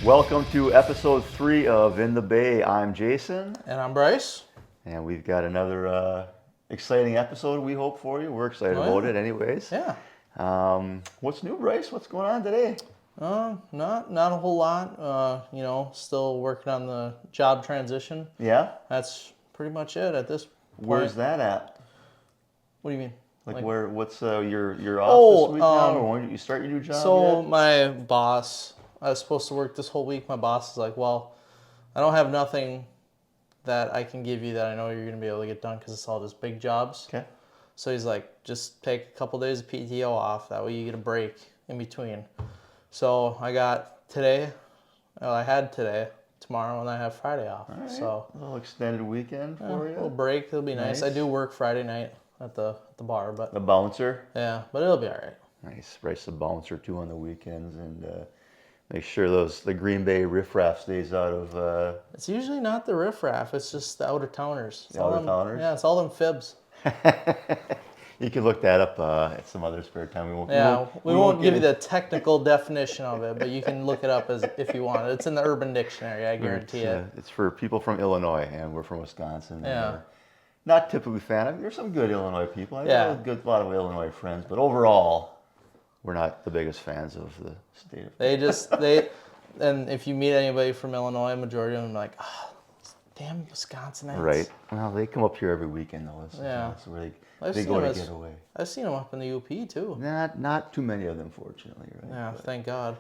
Welcome to episode 3 of In the Bay. I'm Jason. And I'm Bryce. And we've got another exciting episode we hope for you. We're excited about it anyways. Yeah. What's new, Bryce? What's going on today? Not a whole lot. Still working on the job transition. Yeah? That's pretty much it at this point. Where's that at? What do you mean? What's you're off this week now, or when did you start your new job So yet? my boss, I was supposed to work this whole week. My boss is like, well, I don't have nothing that I can give you that I know you're going to be able to get done because it's all just big jobs. Okay. So he's like, just take a couple days of PTO off. That way you get a break in between. So I got today. Well, I had today, tomorrow, and I have Friday off. All right. So a little extended weekend for you. a little break. It'll be nice. I do work Friday night at the bar, but The bouncer. yeah, but it'll be all right. Nice. Bryce the bouncer too on the weekends, and make sure the Green Bay riffraff stays out of. It's usually not the riffraff. It's just the out-of-towners. The out-of-towners? Yeah, it's all them fibs. You can look that up at some other spare time. We won't give you the technical definition of it, but you can look it up if you want. It's in the Urban Dictionary, I guarantee it. It's for people from Illinois, and we're from Wisconsin. Yeah. And not typically fan of. There's some good Illinois people. I've Yeah. got a lot of Illinois friends, but overall, we're not the biggest fans of the state of. And if you meet anybody from Illinois, majority of them are like, oh, damn Wisconsinites. Right. Well, they come up here every weekend though. Yeah. That's where I've they seen go them to get away. I've seen them up in the UP too. Not too many of them, fortunately. Right? Yeah, thank God.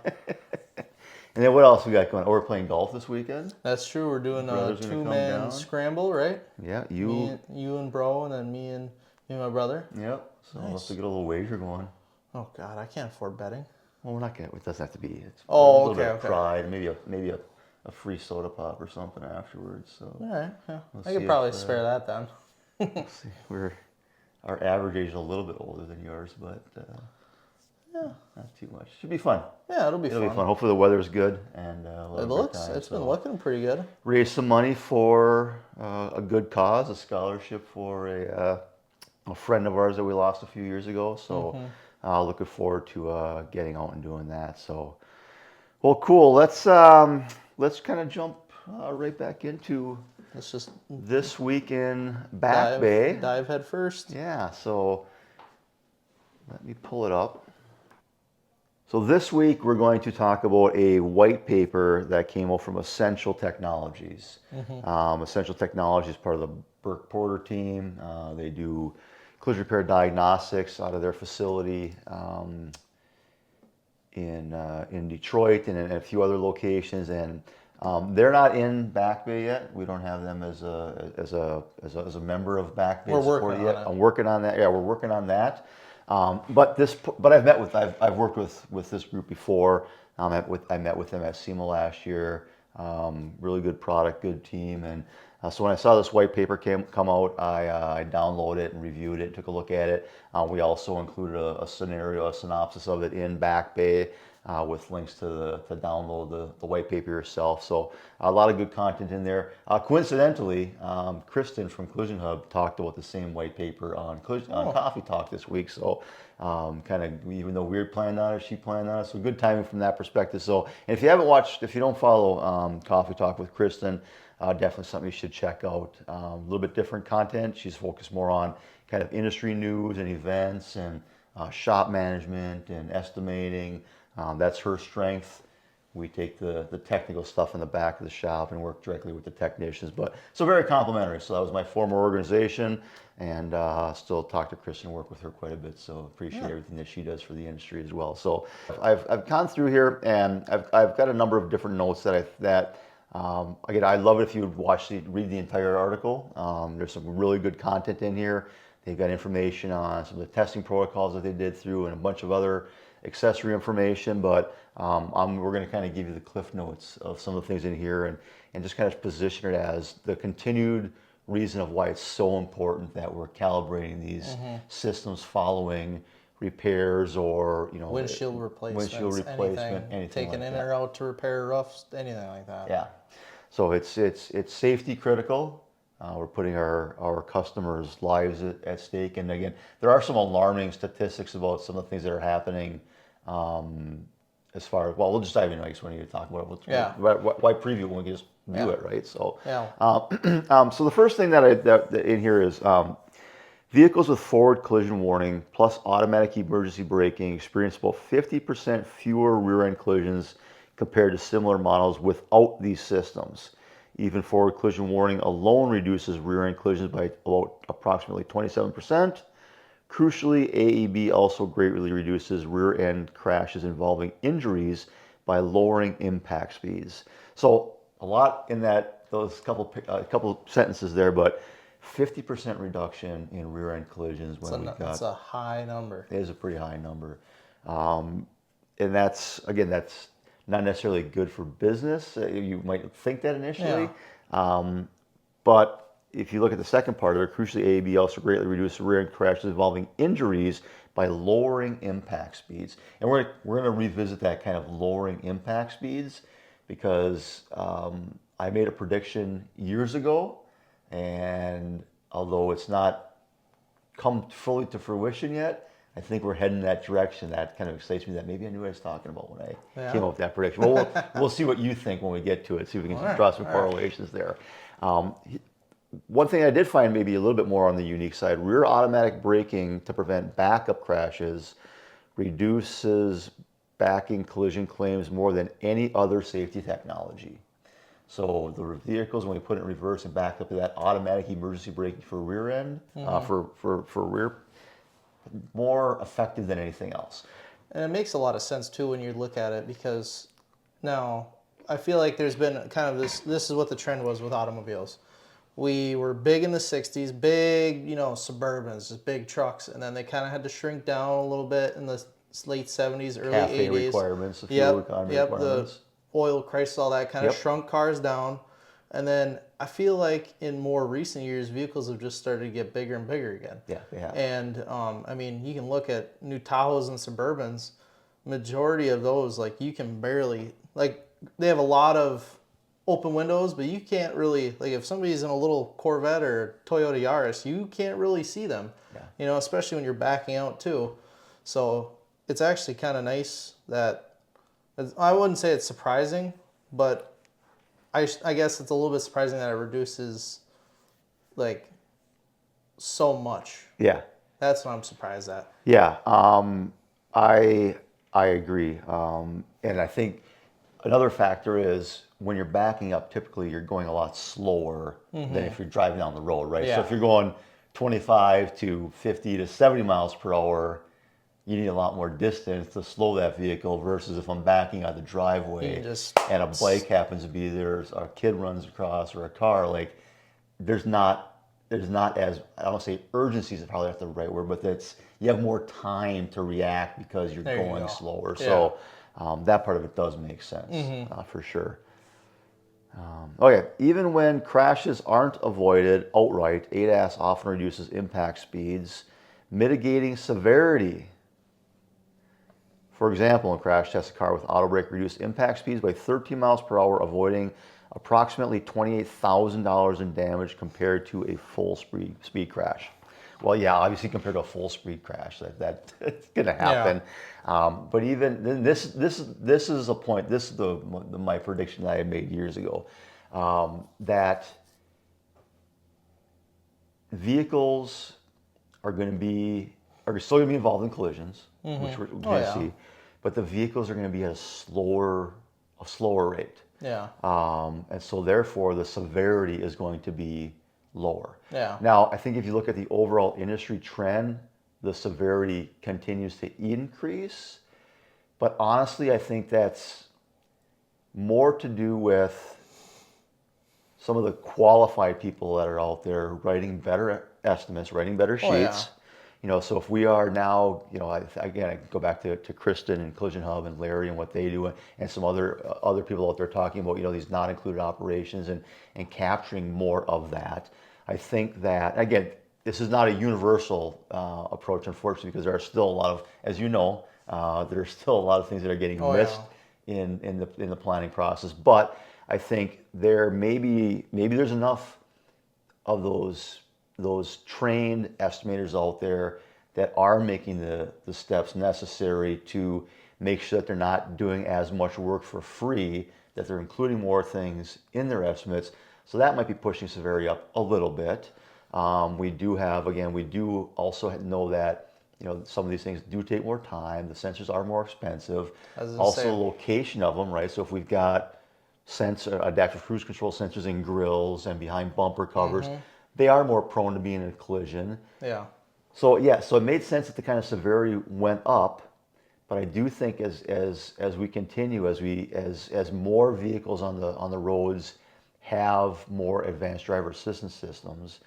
And then what else we got going on? Oh, we're playing golf this weekend? That's true. We're doing a Brother's gonna come two-man down. scramble, right? Yeah, You and bro, and then me and my brother. Yep. So we'll have Nice. to get a little wager going. Oh God, I can't afford betting. Well, we're not gonna. It doesn't have to be. It's Oh, a little okay, bit of okay. pride. Maybe a free soda pop or something afterwards. So All right, yeah. Let's I could see probably if, spare that then. let's see. Our average age is a little bit older than yours, but Yeah. not too much. Should be fun. Yeah, it'll be It'll fun. be fun. Hopefully the weather's good and we'll have a good time. It's been So looking pretty good. raise some money for a good cause, a scholarship for a friend of ours that we lost a few years ago. So looking forward to getting out and doing that. So, well, cool. Let's kind of jump right back into Let's just this week in Back Bay. dive head first. Yeah. So let me pull it up. So this week we're going to talk about a white paper that came out from Ascential Technologies. Ascential Technologies is part of the Burke Porter team. They do collision repair diagnostics out of their facility in Detroit and in a few other locations. And they're not in Back Bay yet. We don't have them as a member of Back Bay. We're working on yet. it. I'm working on that. Yeah, we're working on that. But I've worked with this group before. I met with them at SEMA last year. Really good product, good team, and so when I saw this white paper come out, I downloaded it and reviewed it, took a look at it. We also included a synopsis of it in Back Bay with links to download the white paper yourself. So a lot of good content in there. Coincidentally, Kristen from Collision Hub talked about the same white paper on Coffee Talk this week. So kind of, even though we planned on it, she planned on it. So good timing from that perspective. So, and if you don't follow Coffee Talk with Kristen, definitely something you should check out. A little bit different content. She's focused more on kind of industry news and events and shop management and estimating. That's her strength. We take the technical stuff in the back of the shop and work directly with the technicians. But so very complimentary. So that was my former organization, and still talk to Kristen, work with her quite a bit. So appreciate everything that she does for the industry as well. So I've gone through here, and I've got a number of different notes again, I love it if you would read the entire article. There's some really good content in here. They've got information on some of the testing protocols that they did through and a bunch of other accessory information, but we're going to kind of give you the cliff notes of some of the things in here and just kind of position it as the continued reason of why it's so important that we're calibrating these systems following repairs or Windshield replacement, anything taking like in that. or out to repair roofs, anything like that. Yeah. So it's safety critical. We're putting our customers' lives at stake. And again, there are some alarming statistics about some of the things that are happening as far as, well, we'll just dive in, I guess, when you talk about it. Yeah. Why preview when we can just view Yeah. it, right? So, Yeah. so the first thing that in here is vehicles with forward collision warning plus automatic emergency braking experience about 50% fewer rear-end collisions compared to similar models without these systems. Even forward collision warning alone reduces rear-end collisions by about approximately 27%. Crucially, AEB also greatly reduces rear-end crashes involving injuries by lowering impact speeds. So a lot in those couple sentences there, but 50% reduction in rear-end collisions when That's a high number. it is a pretty high number. And that's not necessarily good for business. You might think that initially. But if you look at the second part of it, crucially, AEB also greatly reduces rear-end crashes involving injuries by lowering impact speeds. And we're going to revisit that kind of lowering impact speeds because I made a prediction years ago, and although it's not come fully to fruition yet, I think we're heading in that direction. That kind of excites me that maybe I knew what I was talking about when I came up with that prediction. Well, we'll see what you think when we get to it, see if we can draw some correlations there. One thing I did find maybe a little bit more on the unique side, rear automatic braking to prevent backup crashes reduces backing collision claims more than any other safety technology. So the vehicles, when we put it in reverse and back up to that automatic emergency braking for rear end, for rear, more effective than anything else. And it makes a lot of sense too when you look at it, because now I feel like there's been kind of this is what the trend was with automobiles. We were big in the 60s, big, Suburbans, just big trucks, and then they kind of had to shrink down a little bit in the late 70s, early CAFE 80s. requirements, the fuel economy requirements. The oil crisis, all that kind of shrunk cars down. And then I feel like in more recent years, vehicles have just started to get bigger and bigger again. Yeah, they have. And I mean, you can look at new Tahoes and Suburbans. Majority of those, like, you can barely, like, they have a lot of open windows, but you can't really, like, if somebody's in a little Corvette or Toyota Yaris, you can't really see them. Yeah. Especially when you're backing out too. So it's actually kind of nice that, I wouldn't say it's surprising, but I guess it's a little bit surprising that it reduces, like, so much. Yeah. That's what I'm surprised at. Yeah. I agree. And I think another factor is when you're backing up, typically you're going a lot slower than if you're driving down the road, right? Yeah. So if you're going 25 to 50 to 70 miles per hour, you need a lot more distance to slow that vehicle versus if I'm backing out the driveway and a bike happens to be there, or a kid runs across, or a car, like there's not as, I don't say urgency is probably not the right word, but you have more time to react because you're going slower. Yeah. So that part of it does make sense for sure. Okay, even when crashes aren't avoided outright, ADAS often reduces impact speeds, mitigating severity. For example, in crash test, a car with auto brake reduced impact speeds by 13 miles per hour, avoiding approximately $28,000 in damage compared to a full speed crash. Well, yeah, obviously compared to a full speed crash, that's going to happen. Yeah. But even this is a point. This is my prediction that I had made years ago, that vehicles are still going to be involved in collisions, which we're going to see, but the vehicles are going to be at a slower rate. Yeah. And so therefore the severity is going to be lower. Yeah. Now, I think if you look at the overall industry trend, the severity continues to increase. But honestly, I think that's more to do with some of the qualified people that are out there writing better estimates, writing better sheets. So if we are now, I go back to Kristen and Collision Hub and Larry and what they do, and some other people out there talking about, these not included operations and capturing more of that. I think that, again, this is not a universal approach, unfortunately, because there are still a lot of, as you know, there are still a lot of things that are getting missed in the planning process. But I think maybe there's enough of those trained estimators out there that are making the steps necessary to make sure that they're not doing as much work for free, that they're including more things in their estimates. So that might be pushing severity up a little bit. We do also know that some of these things do take more time. The sensors are more expensive. Also, location of them, right? So if we've got adaptive cruise control sensors in grills and behind bumper covers, they are more prone to being in a collision. Yeah. So it made sense that the kind of severity went up. But I do think as we continue, as more vehicles on the roads have more advanced driver assistance systems,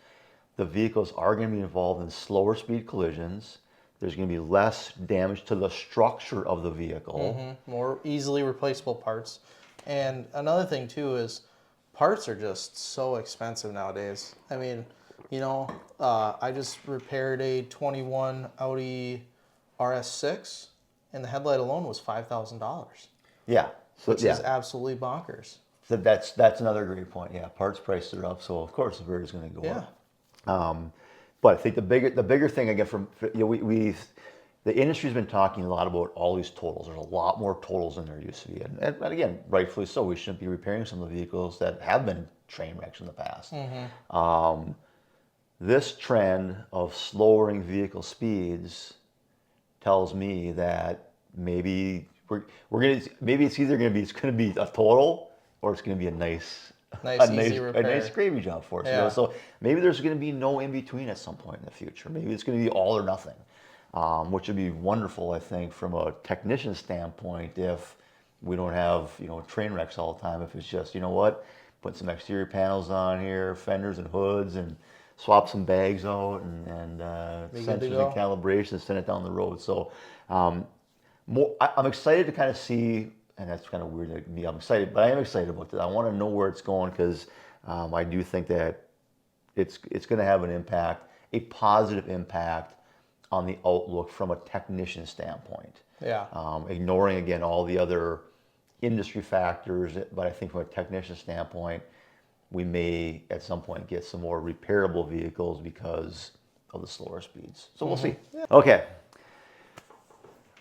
the vehicles are going to be involved in slower speed collisions. There's going to be less damage to the structure of the vehicle. More easily replaceable parts. And another thing too is parts are just so expensive nowadays. I mean, I just repaired a 21 Audi RS6, and the headlight alone was $5,000. Yeah. Which is absolutely bonkers. So that's another great point. Yeah, parts prices are up, so of course the severity is going to go up. But I think the bigger thing again the industry's been talking a lot about all these totals. There's a lot more totals than there used to be, and again, rightfully so. We shouldn't be repairing some of the vehicles that have been train wrecks in the past. This trend of slowing vehicle speeds tells me that maybe it's either going to be a total, or it's going to be a nice gravy job for us. Yeah. So maybe there's going to be no in between at some point in the future. Maybe it's going to be all or nothing, which would be wonderful, I think, from a technician standpoint. If we don't have train wrecks all the time, if it's just put some exterior panels on here, fenders and hoods, and swap some bags out and sensors and calibration and send it down the road. So I'm excited to kind of see. And that's kind of weird to me. I'm excited, but I am excited about this. I want to know where it's going because I do think that it's going to have an impact, a positive impact on the outlook from a technician standpoint. Yeah. Ignoring again all the other industry factors, but I think from a technician standpoint, we may at some point get some more repairable vehicles because of the slower speeds. So we'll see. Yeah. Okay.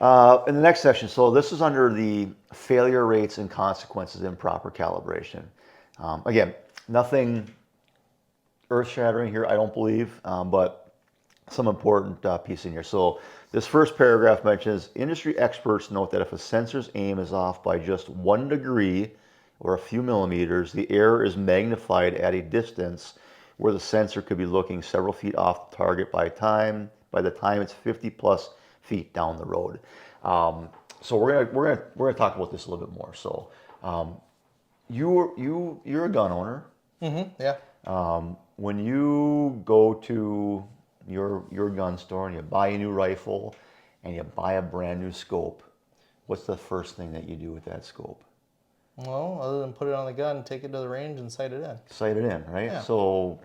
In the next section, so this is under the failure rates and consequences of improper calibration. Again, nothing earth-shattering here, I don't believe, but some important piece in here. So this first paragraph mentions, industry experts note that if a sensor's aim is off by just 1 degree or a few millimeters, the error is magnified at a distance where the sensor could be looking several feet off the target by the time it's 50 plus feet down the road. So we're gonna talk about this a little bit more. So you're a gun owner. Yeah. When you go to your gun store and you buy a new rifle and you buy a brand new scope, what's the first thing that you do with that scope? Well, other than put it on the gun, take it to the range and sight it in. Sight it in, right? Yeah. So,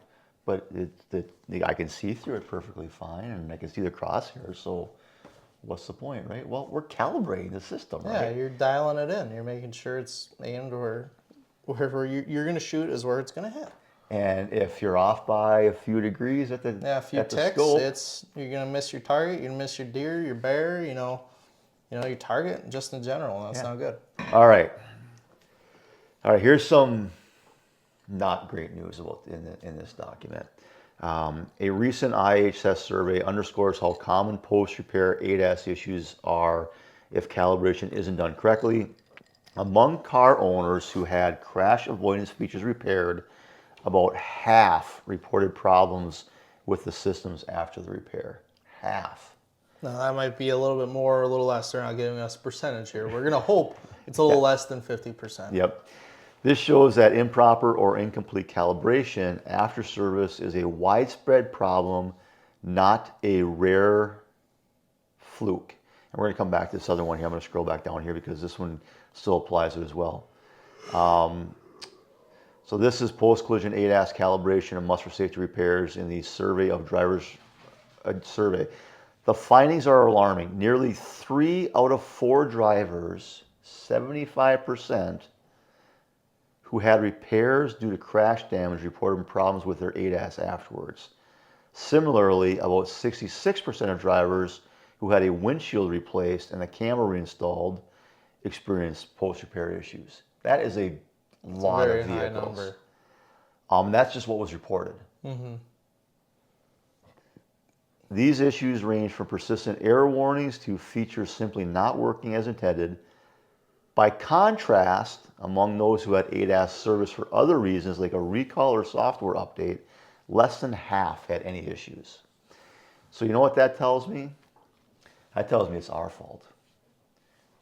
but I can see through it perfectly fine, and I can see the crosshairs. So, what's the point, right? Well, we're calibrating the system, right? Yeah, you're dialing it in. You're making sure it's aimed wherever you're going to shoot is where it's going to hit. And if you're off by a few degrees at the a few ticks, scope, you're going to miss your target. You're going to miss your deer, your bear. Your target just in general. That's not good. All right. Here's some not great news about in this document. A recent IHS survey underscores how common post-repair ADAS issues are if calibration isn't done correctly. Among car owners who had crash avoidance features repaired, about half reported problems with the systems after the repair. Half. Now that might be a little bit more or a little less. They're not giving us a percentage here. We're going to hope it's a little less than 50%. Yep. This shows that improper or incomplete calibration after service is a widespread problem, not a rare fluke. And we're going to come back to this other one here. I'm going to scroll back down here because this one still applies to it as well. So this is post-collision ADAS calibration and must for safety repairs in the survey of drivers survey. The findings are alarming. Nearly 3 out of 4 drivers, 75%, who had repairs due to crash damage reported problems with their ADAS afterwards. Similarly, about 66% of drivers who had a windshield replaced and a camera reinstalled experienced post-repair issues. That is a lot Very of high vehicles. number. That's just what was reported. These issues range from persistent error warnings to features simply not working as intended. By contrast, among those who had ADAS service for other reasons, like a recall or software update, less than half had any issues. So you know what that tells me? That tells me it's our fault.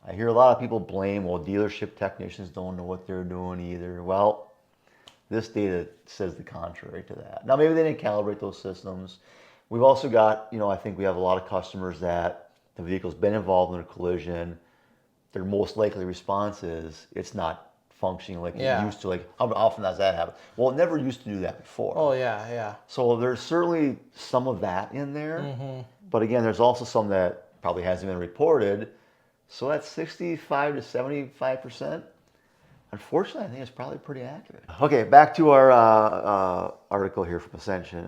I hear a lot of people blame, well, dealership technicians don't know what they're doing either. Well, this data says the contrary to that. Now, maybe they didn't calibrate those systems. We've also got, I think we have a lot of customers that the vehicle's been involved in a collision. Their most likely response is it's not functioning like it used to. Like, how often does that happen? Well, it never used to do that before. Oh, yeah. So there's certainly some of that in there. But again, there's also some that probably hasn't been reported. So that's 65 to 75%. Unfortunately, I think it's probably pretty accurate. Okay, back to our article here from Ascential.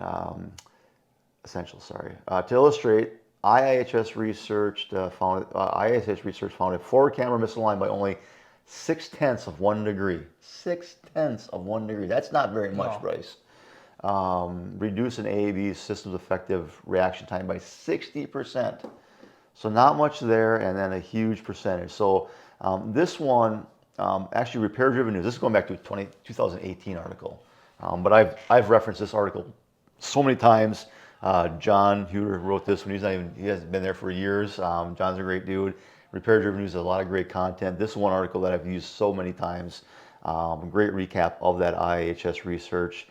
To illustrate, IIHS research found a forward camera misaligned by only 0.6 of 1 degree. 0.6 of 1 degree. That's not very much, Bryce. Reduce an AAB system's effective reaction time by 60%. So not much there, and then a huge percentage. So this one, actually repair-driven news. This is going back to a 2018 article, but I've referenced this article so many times. John Huter wrote this one. He hasn't been there for years. John's a great dude. Repair-driven news has a lot of great content. This is one article that I've used so many times. Great recap of that IIHS research.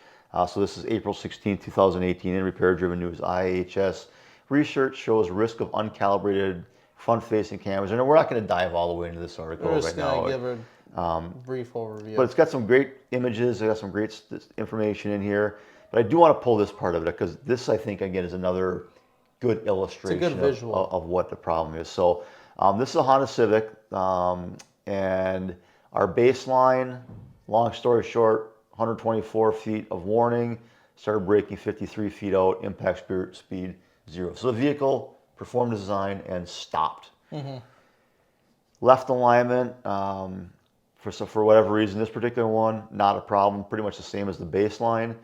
So this is April 16, 2018 in Repair-driven news. IIHS research shows risk of uncalibrated front-facing cameras. And we're not going to dive all the way into this article We're right just now. going to give a brief overview. But it's got some great images. It's got some great information in here. But I do want to pull this part of it because this, I think, again, is another good illustration of what the problem is. So this is a Honda Civic, and our baseline, long story short, 124 feet of warning, started braking 53 feet out, impact speed 0. So the vehicle performed design and stopped. Left alignment, for whatever reason, this particular one, not a problem, pretty much the same as the baseline.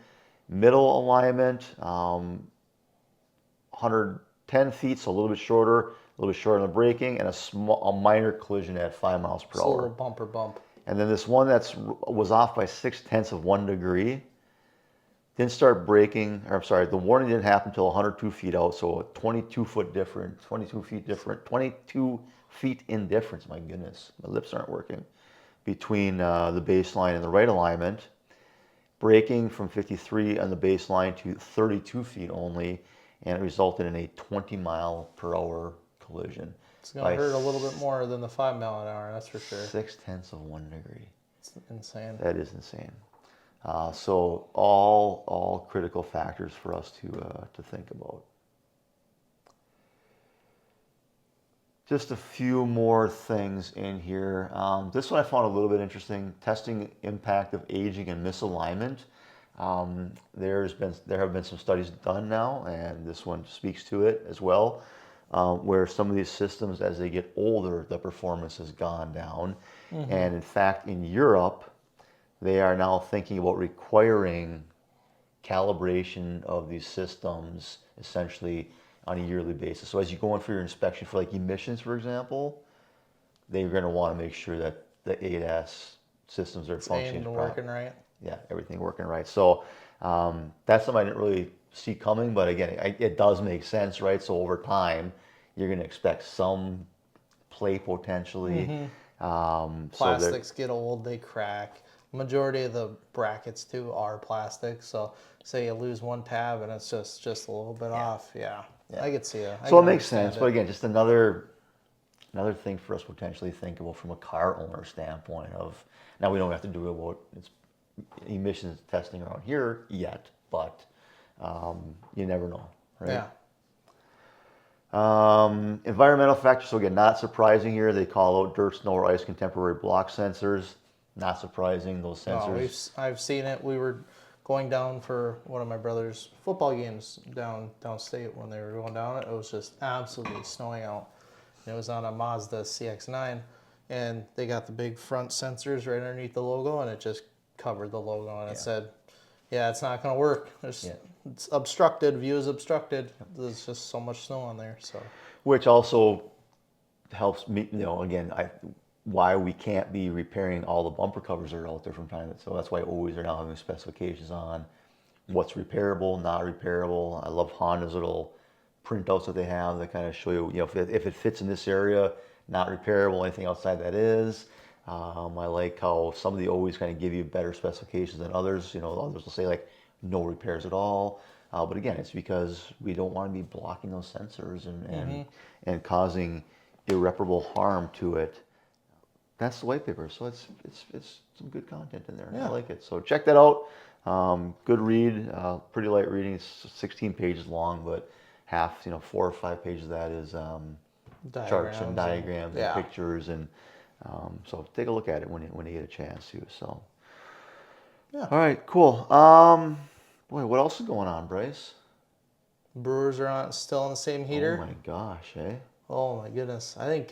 Middle alignment, 110 feet, so a little bit shorter on the braking, and a minor collision at 5 miles per hour. A little bumper bump. And then this one was off by 0.6 of 1 degree. Didn't start braking, or I'm sorry, the warning didn't happen until 102 feet out, so a 22 feet in difference, my goodness, my lips aren't working, between the baseline and the right alignment. Braking from 53 on the baseline to 32 feet only, and it resulted in a 20 mile per hour collision. It's going to hurt a little bit more than the 5 mile an hour, that's for sure. 0.6 of 1 degree. It's insane. That is insane. So all critical factors for us to think about. Just a few more things in here. This one I found a little bit interesting. Testing impact of aging and misalignment. There have been some studies done now, and this one speaks to it as well, where some of these systems, as they get older, the performance has gone down. And in fact, in Europe, they are now thinking about requiring calibration of these systems essentially on a yearly basis. So as you go in for your inspection for like emissions, for example, they're going to want to make sure that the ADAS systems are functioning properly. Working right. Yeah, everything working right. So that's something I didn't really see coming, but again, it does make sense, right? So over time, you're going to expect some play potentially. Plastics get old, they crack. Majority of the brackets too are plastic. So say you lose one tab and it's just a little bit off. Yeah. I could see it. So it makes sense, but again, just another thing for us potentially think about from a car owner standpoint of, now we don't have to do about emissions testing around here yet, but you never know, right? Yeah. Environmental factors, so again, not surprising here. They call out dirt, snow, or ice contemporary block sensors. Not surprising, those sensors. I've seen it. We were going down for one of my brother's football games downstate when they were going down. It was just absolutely snowing out. And it was on a Mazda CX-9, and they got the big front sensors right underneath the logo, and it just covered the logo, and it said, "Yeah, it's not going to work. It's obstructed. View is obstructed. There's just so much snow on there." So, which also helps me, again, why we can't be repairing all the bumper covers that are out there from time to time. So that's why always are now having specifications on what's repairable, not repairable. I love Honda's little printouts that they have that kind of show you, if it fits in this area, not repairable. Anything outside that is. I like how some of the always kind of give you better specifications than others. Others will say like no repairs at all. But again, it's because we don't want to be blocking those sensors and causing irreparable harm to it. That's the white paper, so it's some good content in there. I like it. So check that out. Good read, pretty light reading. It's 16 pages long, but half, 4 or 5 pages of that is charts and diagrams and pictures, and so take a look at it when you get a chance to. So, all right, cool. Boy, what else is going on, Bryce? Brewers are still on the same heater. Oh my gosh, eh? Oh my goodness! I think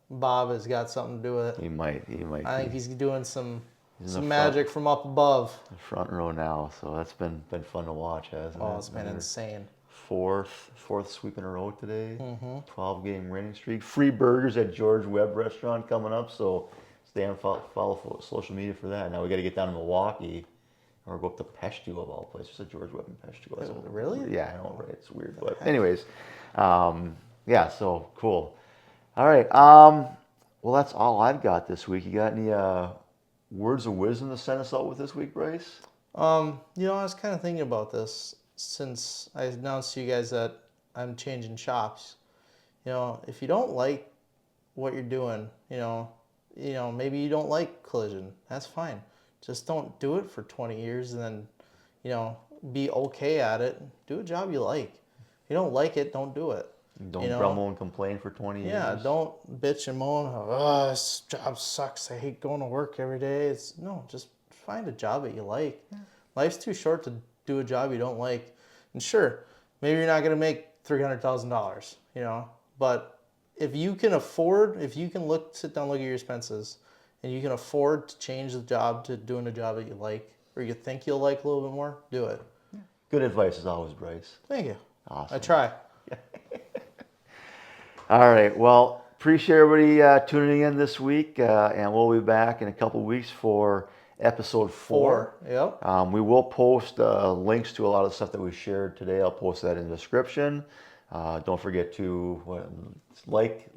Bob has got something to do with it. He might. I think he's doing some magic from up above. The front row now, so that's been fun to watch, hasn't it? Oh, it's been insane. Fourth sweep in a row today. 12-game winning streak. Free burgers at George Webb Restaurant coming up, so stay on follow social media for that. Now we got to get down to Milwaukee, or go up to Peshtu of all places. There's a George Webb in Peshtu. Really? Yeah, I know, right? It's weird, but anyways, yeah. So cool. All right. Well, that's all I've got this week. You got any words of wisdom to send us out with this week, Bryce? I was kind of thinking about this since I announced to you guys that I'm changing shops. If you don't like what you're doing, maybe you don't like collision. That's fine. Just don't do it for 20 years and then, be okay at it. Do a job you like. If you don't like it, don't do it. Don't grumble and complain for 20 years. Yeah, don't bitch and moan. Oh, this job sucks. I hate going to work every day. Just find a job that you like. Yeah. Life's too short to do a job you don't like. And sure, maybe you're not going to make $300,000, but if you can sit down, look at your expenses, and you can afford to change the job to doing a job that you like, or you think you'll like a little bit more, do it. Yeah. Good advice as always, Bryce. Thank you. Awesome. I try. All right. Well, appreciate everybody tuning in this week, and we'll be back in a couple weeks for episode 4. Yep. We will post links to a lot of the stuff that we shared today. I'll post that in the description. Don't forget to like,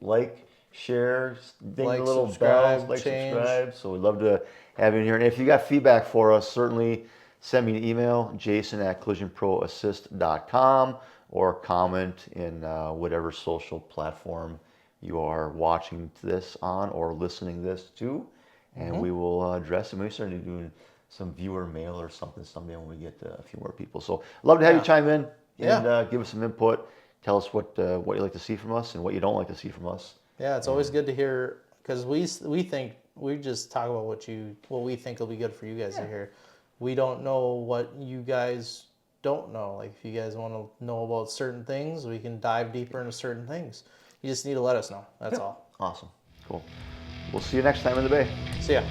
share, ding the little bells, subscribe. So we'd love to have you in here. And if you got feedback for us, certainly send me an email, jason@collisionproassist.com, or comment in whatever social platform you are watching this on or listening this to, and we will address it. Maybe start doing some viewer mail or something someday when we get a few more people. So love to have you chime in and give us some input. Tell us what you like to see from us and what you don't like to see from us. Yeah, it's always good to hear, because we just talk about what we think will be good for you guys to hear. We don't know what you guys don't know. Like, if you guys want to know about certain things, we can dive deeper into certain things. You just need to let us know. That's all. Awesome. Cool. We'll see you next time in the Bay. See ya.